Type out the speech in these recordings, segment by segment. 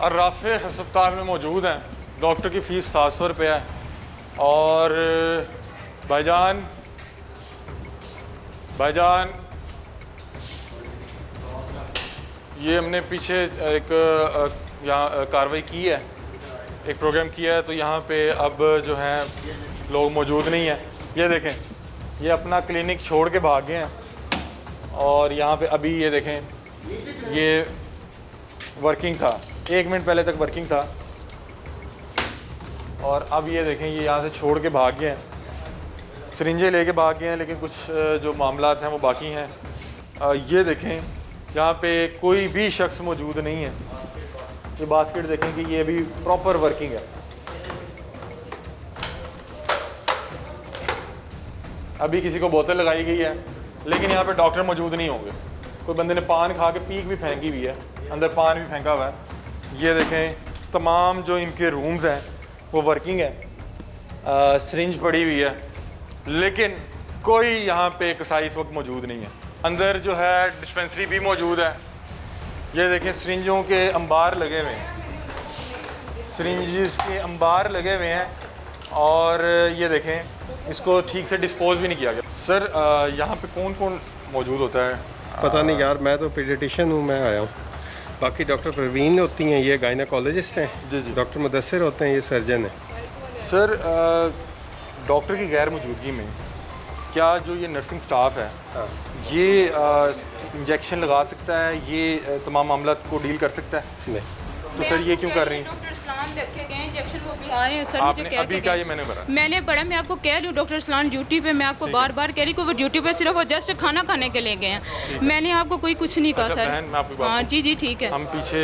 अर्राफ़े अस्पताल में मौजूद हैं। डॉक्टर की फ़ीस 700 रुपये है। और भाईजान ये हमने पीछे एक यहाँ कार्रवाई की है, एक प्रोग्राम किया है, तो यहाँ पे अब जो हैं लोग मौजूद नहीं हैं। ये देखें, ये अपना क्लिनिक छोड़ के भाग गए हैं और यहाँ पे अभी ये देखें, ये वर्किंग था, 1 मिनट पहले तक वर्किंग था और अब ये देखें ये यहाँ से छोड़ के भाग गए हैं, सिरिंजें लेके भाग गए हैं, लेकिन कुछ जो मामलात हैं वो बाकी हैं। ये देखें यहाँ पे कोई भी शख्स मौजूद नहीं है। ये बास्केट देखें कि ये अभी प्रॉपर वर्किंग है। अभी किसी को बोतल लगाई गई है, लेकिन यहाँ पे डॉक्टर मौजूद नहीं होंगे। कोई बंदे ने पान खा के पीक भी फेंकी हुई है, अंदर पान भी फेंका हुआ है। ये देखें तमाम जो इनके रूम्स हैं वो वर्किंग है, सिरिंज पड़ी हुई है, लेकिन कोई यहाँ पे कसाई इस वक्त मौजूद नहीं है। अंदर जो है डिस्पेंसरी भी मौजूद है। ये देखें सिरिंजों के अंबार लगे हुए हैं, सिरिंजेस के अंबार लगे हुए हैं और ये देखें इसको ठीक से डिस्पोज भी नहीं किया गया। सर यहाँ पे कौन कौन मौजूद होता है? पता नहीं यार, मैं तो पीडियाट्रिशियन हूँ, मैं आया हूँ। बाकी डॉक्टर प्रवीण होती हैं, ये गायनाकोलॉजिस्ट हैं। जी। डॉक्टर मुदस्सिर होते हैं, ये सर्जन हैं। सर डॉक्टर की गैर मौजूदगी में क्या जो ये नर्सिंग स्टाफ है ये इंजेक्शन लगा सकता है, ये तमाम मामला को डील कर सकता है? नहीं। तो सर ये क्यों कर रही हैं? डॉक्टर इस्लाम देखे गए इंजेक्शन वो भी आए हैं सर। आपने मुझे अभी क्या ये मैंने पढ़ा, मैं आपको कह रही हूँ डॉक्टर इस्लाम ड्यूटी पे, मैं आपको बार बार कह रही हूँ वो ड्यूटी पे सिर्फ वो जस्ट खाना खाने के लिए गए हैं। मैंने आपको कोई कुछ नहीं कहा सर। बहन मैं आपकी बात हाँ जी ठीक है। हम पीछे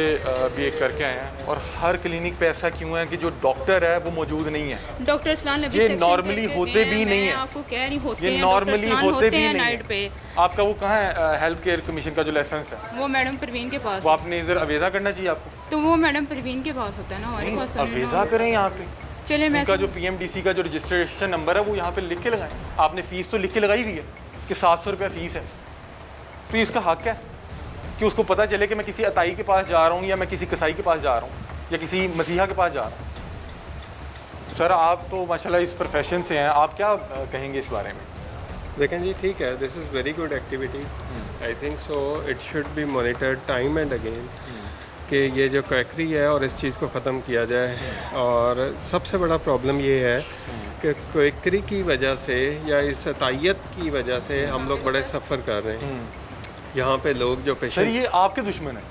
भी एक करके आए हैं और हर क्लिनिक पे ऐसा क्यों है कि जो डॉक्टर है वो मौजूद नहीं है? डॉक्टर इस्लाम ये नॉर्मली होते भी नहीं है। आपको कह रही होते ये हैं, नॉर्मली होते भी नहीं नाइट पे। आपका वो कहाँ है हेल्थ केयर कमीशन का जो लाइसेंस है? वो मैडम परवीन के पास। वो आपने इधर अवेजा करना चाहिए आपको। तो वो मैडम परवीन के पास होता है ना, हमारे पास तो नहीं अवेजा ना। करें यहाँ पे। चले मैं उनका जो पीएमडीसी का जो रजिस्ट्रेशन नंबर है वो यहाँ पे लिख के लगाएं। आपने फ़ीस तो लिख के लगाई हुई है कि 700 रुपया फ़ीस है, तो इसका हक है कि उसको पता चले कि मैं किसी अताई के पास जा रहा हूँ या मैं किसी कसाई के पास जा रहा हूँ या किसी मसीहा के पास जा रहा हूँ। सर आप तो माशाल्लाह इस प्रोफेशन से हैं, आप क्या कहेंगे इस बारे में? देखें जी, ठीक है, this is very good activity. I think so it should be monitored time and again कि ये जो क्वैकरी है और इस चीज़ को ख़त्म किया जाए। और सबसे बड़ा प्रॉब्लम ये है कि क्वैकरी की वजह से या इस अतायत की वजह से हम लोग बड़े सफ़र कर रहे हैं। यहाँ पे लोग जो सर पेशेंट, ये आपके दुश्मन है,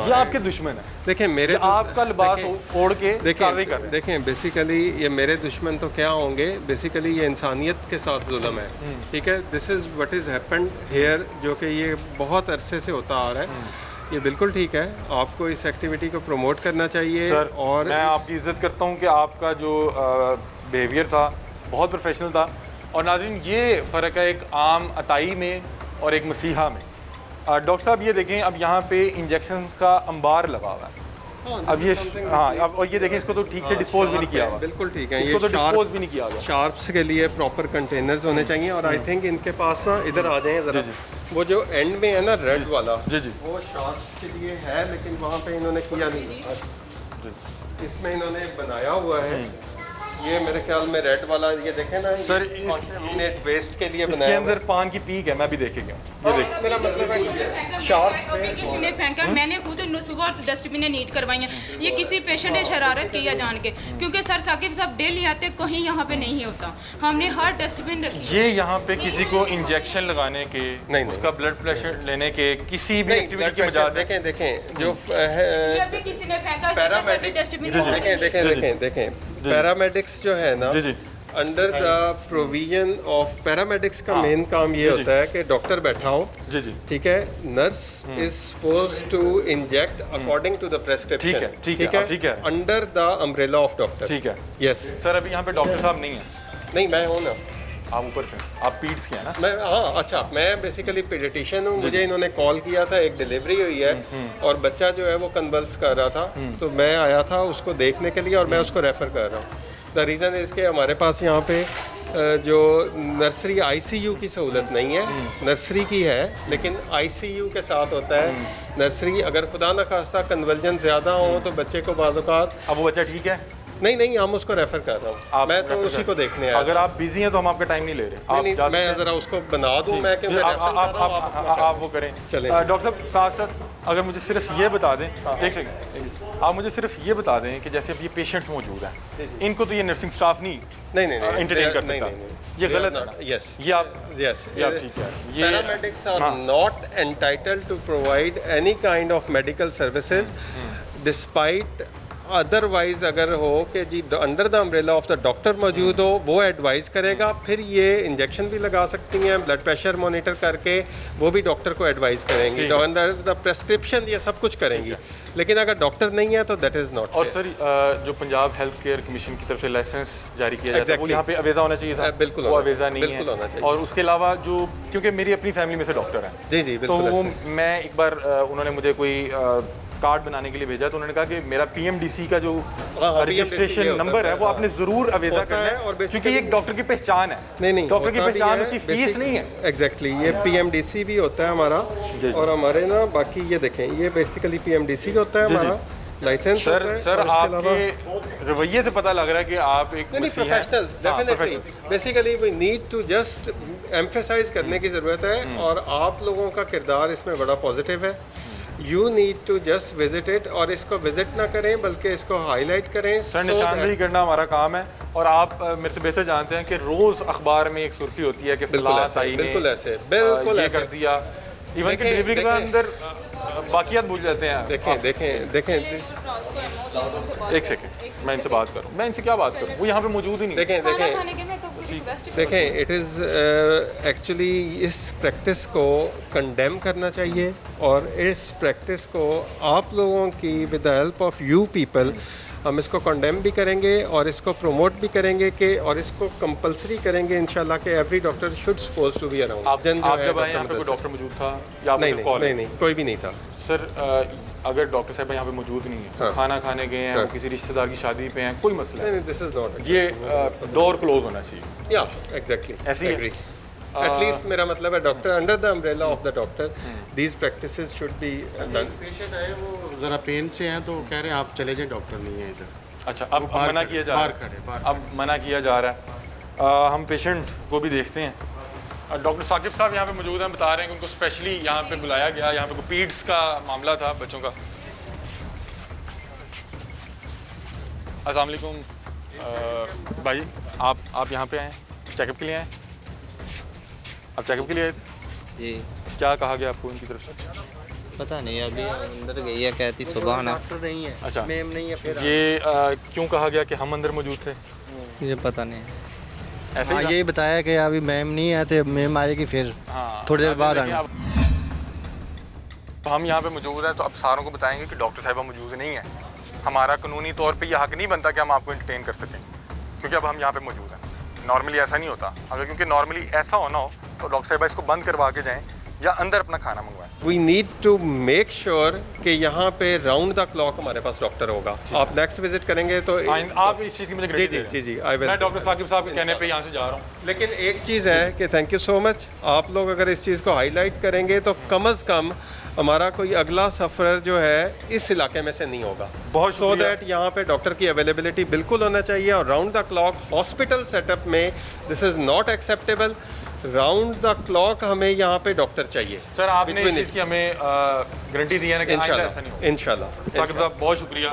ये आपके दुश्मन है। देखें मेरे आपका लिबास ओढ़ के कार्रवाई कर रहे हैं। देखें बेसिकली ये मेरे दुश्मन तो क्या होंगे, बेसिकली ये इंसानियत के साथ जुल्म है। ठीक है, this is what is happened here, जो कि ये बहुत अरसे से होता आ रहा है। ये बिल्कुल ठीक है, आपको इस एक्टिविटी को प्रमोट करना चाहिए। सर और मैं आपकी इज़्ज़त करता हूँ कि आपका जो बिहेवियर था बहुत प्रोफेशनल था। और नाज़रीन ये फ़र्क है एक आम अताई में और एक मसीहा में। डॉक्टर साहब ये देखें, अब यहाँ पे इंजेक्शन का अंबार लगा हुआ है। अब ये अब और ये देखें इसको तो ठीक से डिस्पोज भी नहीं किया हुआ। बिल्कुल ठीक है, इसको तो डिस्पोज भी नहीं किया हुआ। शार्प्स के लिए प्रॉपर कंटेनर्स होने चाहिए। और आई थिंक इनके पास ना, इधर आ जाएं ज़रा, वो जो एंड में है ना रेड वाला, जी वो शार्प्स के लिए है, लेकिन वहाँ पे इन्होंने किया नहीं। इसमें इन्होंने बनाया हुआ है, ये मेरे ख्याल में रेड वाला, ये देखें ना सर, हमने वेस्ट के लिए इसके बनाया। अंदर पान की पीक है, मैं भी देखे गया। ये देख मेरा मतलब है ये शार्प अभी किसी ने फेंका, मैंने खुद सुबह डस्टबिन नीट करवाई हैं। ये किसी पेशेंट ने शरारत किया जान के, क्योंकि सर साकिब साहब डेली आते, कहीं यहाँ पे नहीं होता, हमने हर डस्टबिन रखी। ये यहाँ पे किसी को इंजेक्शन लगाने के, नहीं, उसका ब्लड प्रेशर लेने के, किसी भी एक्टिविटी की वजह से देखें जो ये अभी किसी ने फेंका, पैरामेडिक्स, देखें पैरामेडिक्स जो है ना, under the provision of paramedics का मेन काम ये होता है कि डॉक्टर बैठा हो, ठीक है, nurse is suppose to inject according to the prescription, ठीक है, under the umbrella of doctor, ठीक है। यस सर अभी यहाँ पे डॉक्टर साहब नहीं है? नहीं, मैं हूँ ना। आप ऊपर थे, आप पीड्स के हैं ना? मैं, हाँ, अच्छा, मैं बेसिकली पीडियाट्रिशियन हूँ। मुझे इन्होंने कॉल किया था, एक डिलीवरी हुई है और बच्चा जो है वो कन्वल्स कर रहा था, तो मैं आया था उसको देखने के लिए और मैं उसको रेफ़र कर रहा हूँ। द रीज़न इज़ के हमारे पास यहाँ पे जो नर्सरी आईसीयू की सहूलत नहीं है, नर्सरी की है लेकिन आईसीयू के साथ होता है। नर्सरी अगर खुदा न खास्ता कन्वर्जन ज़्यादा हो तो बच्चे को बाद औक़ात अब वो बच्चा ठीक है? नहीं, हम उसको रेफ़र कर रहा हूँ, मैं तो उसी को देखने आया। अगर आप बिजी हैं तो हम आपका टाइम नहीं ले रहे। नहीं, मैं ज़रा उसको बना दूँ, मैं क्योंकि आप वो करें। चलें। डॉक्टर साहब साथ साथ अगर मुझे सिर्फ ये बता दें, एक सेकंड, आप मुझे सिर्फ ये बता दें कि जैसे अब ये पेशेंट्स मौजूद हैं, इनको तो ये नर्सिंग स्टाफ नहीं एंटरटेन कर सकता, ये गलत है ना? यस, ये आप ठीक है। ये paramedics are not entitled to provide any kind of medical services despite otherwise अगर हो कि जी under the umbrella of the doctor मौजूद हो, वो एडवाइस करेगा, फिर ये इंजेक्शन भी लगा सकती हैं, ब्लड प्रेशर मॉनिटर करके वो भी डॉक्टर को एडवाइस करेंगी, अंडर द प्रेस्क्रिप्शन ये सब कुछ करेंगी। लेकिन अगर डॉक्टर नहीं है तो दैट इज़ नॉट। और सर जो पंजाब हेल्थ केयर कमीशन की तरफ से लाइसेंस जारी किया जाता है वो यहाँ पे अवेजा होना चाहिए था, बिल्कुल वो अवेजा नहीं है। और उसके अलावा जो, क्योंकि मेरी अपनी फैमिली में से डॉक्टर हैं, जी तो वो मैं एक बार उन्होंने मुझे कोई कार्ड बनाने के लिए भेजा, तो उन्होंने कहा कि मेरा पीएमडीसी का जो रजिस्ट्रेशन नंबर है वो आपने ज़रूर अवेजा करना है, और क्योंकि ये एक डॉक्टर की पहचान है। नहीं, डॉक्टर की पहचान, उसकी फीस नहीं है। एग्जैक्टली, ये पीएमडीसी भी होता है हमारा, और हमारे ना बाकी ये देखें, ये बेसिकली पीएमडीसी होता है हमारा लाइसेंस। सर आपके रवैये से पता लग रहा है कि आप एक professionals, definitely basically we need to just emphasize करने की ज़रूरत है, और आप लोगों का किरदार इसमें बड़ा पॉजिटिव है। You need to just visit it, और इसको विजिट ना करें बल्कि इसको हाईलाइट करें। सर निशानदेही करना हमारा काम है, और आप मेरे से बेहतर जानते हैं कि रोज़ अखबार में एक सुर्खी होती है कि बिल्कुल ऐसे कर दिया, इवन कि डिलीवरी के अंदर बाकियात भूल जाते हैं। देखें एक सेकंड, मैं इनसे बात करूं, मैं इनसे क्या बात करूं, वो यहाँ पे मौजूद ही नहीं। देखें इट इज़ एक्चुअली इस प्रैक्टिस को कंडेम करना चाहिए, और इस प्रैक्टिस को आप लोगों की with the help of you people हम इसको कंडेम भी करेंगे और इसको प्रमोट भी करेंगे कि, और इसको कंपलसरी करेंगे इंशाल्लाह कि every doctor should suppose to be around. आप जब आए यहाँ पे कोई डॉक्टर मौजूद था या नहीं, कोई भी नहीं था सर। अगर डॉक्टर साहब यहाँ पे मौजूद नहीं है, हाँ। खाना खाने गए हैं, किसी रिश्तेदार की शादी पे हैं, कोई मसला नहीं, दिस इज नॉट, ये डोर क्लोज होना चाहिए। या एग्जैक्टली, ऐसी है। एटलीस्ट मेरा मतलब है doctor under the umbrella of the doctor these practices should be done. Patient आए वो ज़रा पेन से हैं तो कह रहे हैं आप चले जाए, डॉक्टर नहीं है इधर। अच्छा, अब मना किया जा रहा है, अब मना किया जा रहा है। हम पेशेंट को भी देखते हैं। डॉक्टर साकिब साहब यहाँ पे मौजूद हैं, बता रहे हैं कि उनको स्पेशली यहाँ पे बुलाया गया, यहाँ पे कोई पीड्स का मामला था बच्चों का। अस्सलाम वालेकुम भाई, आप यहाँ पे आए चेकअप के लिए आए? आप चेकअप के लिए आए जी? क्या कहा गया आपको उनकी तरफ से? पता नहीं, अभी अंदर गई है, कहती सुबह ना। डॉक्टर नहीं है, अच्छा मैम नहीं है। फिर ये क्यों कहा गया कि हम अंदर मौजूद थे? ये पता नहीं, ऐसे हाँ, यही बताया कि अभी मैम नहीं है, तो मैम आएगी फिर थोड़ी देर बाद आना। हम यहाँ पे मौजूद हैं तो अब सारों को बताएंगे कि डॉक्टर साहिबा मौजूद नहीं है। हमारा कानूनी तौर पे यह हक नहीं बनता कि हम आपको एंटरटेन कर सकें, क्योंकि अब हम यहाँ पे मौजूद हैं। नॉर्मली ऐसा नहीं होता, अगर क्योंकि नॉर्मली ऐसा होना हो तो डॉक्टर साहिबा इसको बंद करवा के जाएँ या अंदर अपना खाना मंगवाएं। We need to make sure कि यहाँ पे राउंड द क्लॉक हमारे पास डॉक्टर होगा। आप नेक्स्ट विजिट करेंगे तो आप इस चीज़ की मुझे जी आई विल। मैं डॉक्टर साकिब साहब के कहने पे यहाँ से जा रहा हूँ। लेकिन एक चीज़ है कि थैंक यू सो मच, आप लोग अगर इस चीज़ को हाईलाइट करेंगे तो कम अज़ कम हमारा कोई अगला सफ़र जो है इस इलाके में से नहीं होगा। बहुत सो दैट यहाँ पे डॉक्टर की अवेलेबिलिटी बिल्कुल होना चाहिए, और round the clock hospital setup में this is not acceptable. Round the clock हमें यहाँ पे डॉक्टर चाहिए। सर आपने इस चीज़ की हमें गारंटी दी है ना कि इंशाल्लाह। साकिब साहब बहुत शुक्रिया,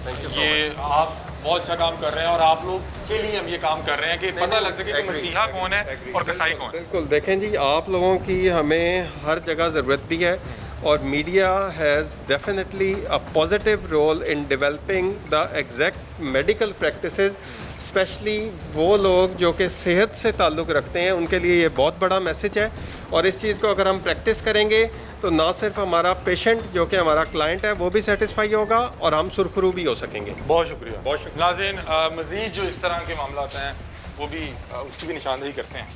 थैंक यू। ये आप बहुत अच्छा काम कर रहे हैं, और आप लोग के लिए हम ये काम कर रहे हैं कि पता लग सके कि मसीहा कौन है और कसाई कौन है। बिल्कुल, देखें जी, आप लोगों की हमें हर जगह ज़रूरत भी है, और media has definitely a positive role in developing the exact medical practices, especially वो लोग जो कि सेहत से ताल्लुक़ रखते हैं, उनके लिए ये बहुत बड़ा मैसेज है। और इस चीज़ को अगर हम प्रैक्टिस करेंगे तो ना सिर्फ हमारा पेशेंट जो कि हमारा क्लाइंट है वो भी सेटिस्फाई होगा, और हम सुरखरू भी हो सकेंगे। बहुत शुक्रिया। नाज़रीन, मज़ीद जो इस तरह के मामला हैं वो भी उसकी भी निशानदेही करते हैं।